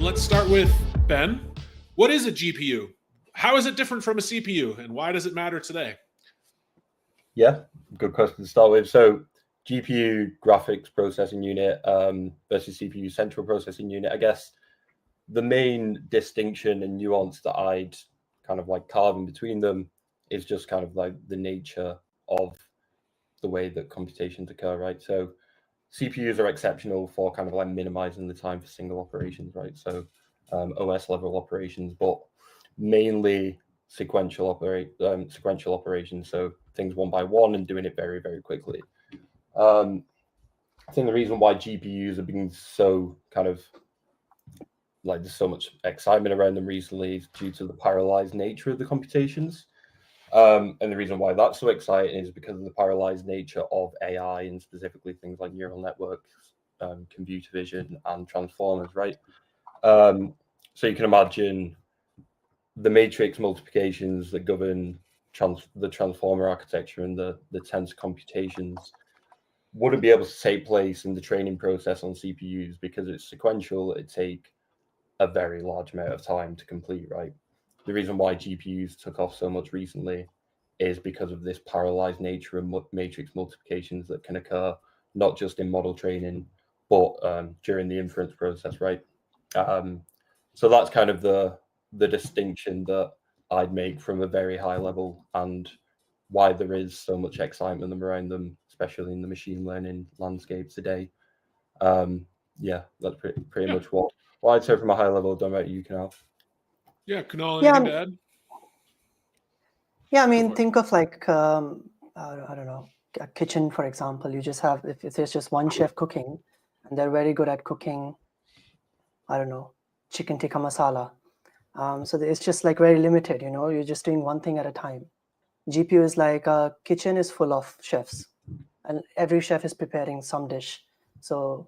Let's start with Ben. What is a GPU? How is it different from a CPU, and why does it matter today? Yeah, good question to start with. So GPU, graphics processing unit, versus CPU, central processing unit. I guess the main distinction and nuance that I'd kind of like carve in between them is just kind of like the nature of the way that computations occur, right? So CPUs are exceptional for kind of like minimizing the time for single operations, right? So OS level operations, but mainly sequential operations. So things one by one and doing it very, very quickly. I think the reason why GPUs are being so kind of like there's so much excitement around them recently is due to the parallelized nature of the computations. And the reason why that's so exciting is because of the parallelized nature of AI and specifically things like neural networks, computer vision, and transformers, right? So you can imagine the matrix multiplications that govern the transformer architecture and the tensor computations wouldn't be able to take place in the training process on CPUs because it's sequential. It'd take a very large amount of time to complete, right? The reason why GPUs took off so much recently is because of this parallelized nature of matrix multiplications that can occur not just in model training, but during the inference process, right? So that's kind of the distinction that I'd make from a very high level and why there is so much excitement around them, especially in the machine learning landscape today. Yeah, that's pretty much what I'd say from a high level. Don't know about you, Kunal. Yeah, Kunal, anything to add? Yeah, I mean, think of like, I don't know, a kitchen, for example. You just have, if there's just one chef cooking, and they're very good at cooking, I don't know, chicken tikka masala. So it's just like very limited, you know, you're just doing one thing at a time. GPU is like a kitchen is full of chefs, and every chef is preparing some dish. So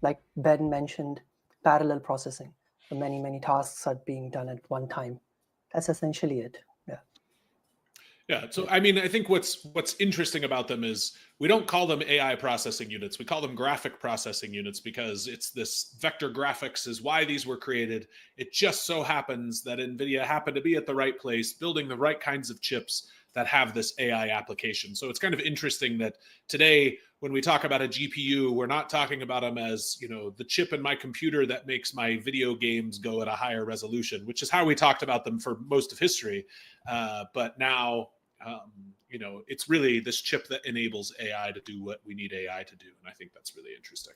like Ben mentioned, parallel processing. So many tasks are being done at one time. That's essentially it. Yeah. Yeah. So, I mean, I think what's interesting about them is we don't call them AI processing units. We call them graphic processing units because it's this vector graphics is why these were created. It just so happens that NVIDIA happened to be at the right place, building the right kinds of chips that have this AI application. So it's kind of interesting that today, when we talk about a GPU, we're not talking about them as, you know, the chip in my computer that makes my video games go at a higher resolution, which is how we talked about them for most of history. But now, you know, it's really this chip that enables AI to do what we need AI to do. And I think that's really interesting.